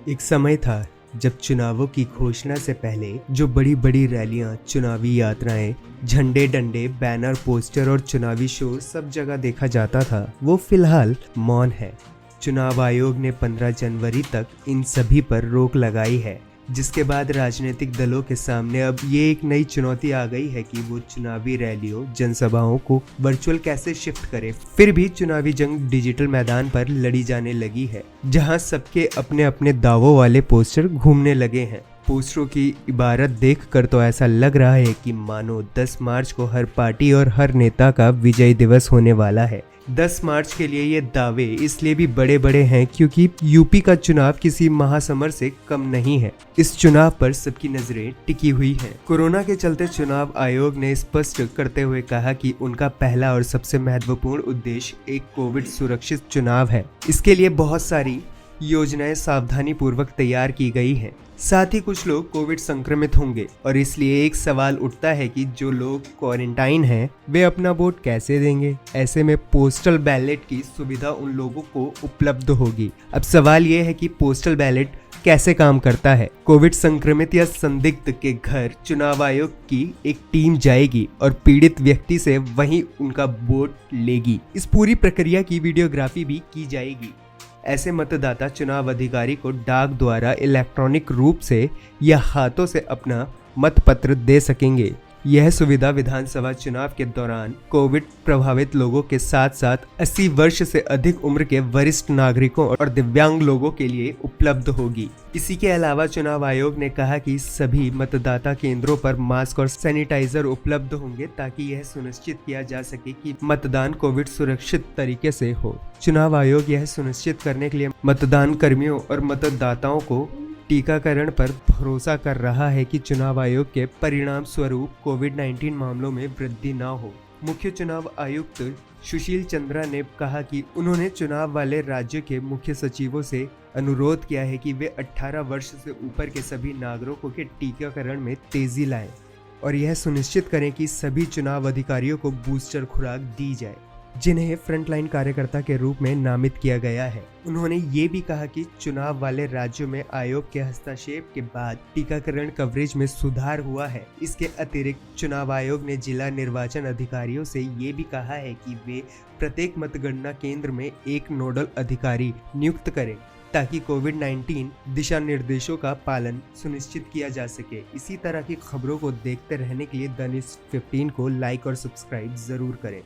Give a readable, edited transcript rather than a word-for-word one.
एक समय था जब चुनावों की घोषणा से पहले जो बड़ी बड़ी रैलियां, चुनावी यात्राएं, झंडे डंडे, बैनर, पोस्टर और चुनावी शोर सब जगह देखा जाता था, वो फिलहाल मौन है। चुनाव आयोग ने 15 जनवरी तक इन सभी पर रोक लगाई है, जिसके बाद राजनीतिक दलों के सामने अब ये एक नई चुनौती आ गई है कि वो चुनावी रैलियों, जनसभाओं को वर्चुअल कैसे शिफ्ट करे। फिर भी चुनावी जंग डिजिटल मैदान पर लड़ी जाने लगी है, जहां सबके अपने अपने दावों वाले पोस्टर घूमने लगे हैं। पोस्टरों की इबारत देखकर तो ऐसा लग रहा है कि मानो 10 मार्च को हर पार्टी और हर नेता का विजय दिवस होने वाला है। 10 मार्च के लिए ये दावे इसलिए भी बड़े बड़े हैं क्योंकि यूपी का चुनाव किसी महासमर से कम नहीं है। इस चुनाव पर सबकी नजरें टिकी हुई हैं। कोरोना के चलते चुनाव आयोग ने स्पष्ट करते हुए कहा कि उनका पहला और सबसे महत्वपूर्ण उद्देश्य एक कोविड सुरक्षित चुनाव है। इसके लिए बहुत सारी योजनाएं सावधानी पूर्वक तैयार की गई हैं। साथ ही कुछ लोग कोविड संक्रमित होंगे और इसलिए एक सवाल उठता है कि जो लोग क्वारंटाइन हैं वे अपना वोट कैसे देंगे। ऐसे में पोस्टल बैलेट की सुविधा उन लोगों को उपलब्ध होगी। अब सवाल ये है कि पोस्टल बैलेट कैसे काम करता है। कोविड संक्रमित या संदिग्ध के घर चुनाव आयोग की एक टीम जाएगी और पीड़ित व्यक्ति से वहीं उनका वोट लेगी। इस पूरी प्रक्रिया की वीडियोग्राफी भी की जाएगी। ऐसे मतदाता चुनाव अधिकारी को डाक द्वारा इलेक्ट्रॉनिक रूप से या हाथों से अपना मतपत्र दे सकेंगे। यह सुविधा विधानसभा चुनाव के दौरान कोविड प्रभावित लोगों के साथ साथ 80 वर्ष से अधिक उम्र के वरिष्ठ नागरिकों और दिव्यांग लोगों के लिए उपलब्ध होगी। इसी के अलावा चुनाव आयोग ने कहा कि सभी मतदाता केंद्रों पर मास्क और सैनिटाइजर उपलब्ध होंगे ताकि यह सुनिश्चित किया जा सके कि मतदान कोविड सुरक्षित तरीके से हो। चुनाव आयोग यह सुनिश्चित करने के लिए मतदान कर्मियों और मतदाताओं को टीकाकरण पर भरोसा कर रहा है कि चुनाव आयोग के परिणाम स्वरूप कोविड-19 मामलों में वृद्धि न हो। मुख्य चुनाव आयुक्त सुशील चंद्रा ने कहा कि उन्होंने चुनाव वाले राज्यों के मुख्य सचिवों से अनुरोध किया है कि वे 18 वर्ष से ऊपर के सभी नागरिकों के टीकाकरण में तेजी लाएं और यह सुनिश्चित करें कि सभी चुनाव अधिकारियों को बूस्टर खुराक दी जाए, जिन्हें फ्रंटलाइन कार्यकर्ता के रूप में नामित किया गया है। उन्होंने ये भी कहा कि चुनाव वाले राज्यों में आयोग के हस्तक्षेप के बाद टीकाकरण कवरेज में सुधार हुआ है। इसके अतिरिक्त चुनाव आयोग ने जिला निर्वाचन अधिकारियों से ये भी कहा है कि वे प्रत्येक मतगणना केंद्र में एक नोडल अधिकारी नियुक्त करें ताकि कोविड-19 दिशा निर्देशों का पालन सुनिश्चित किया जा सके। इसी तरह की खबरों को देखते रहने के लिए द न्यूज़ 15 को लाइक और सब्सक्राइब जरूर करें।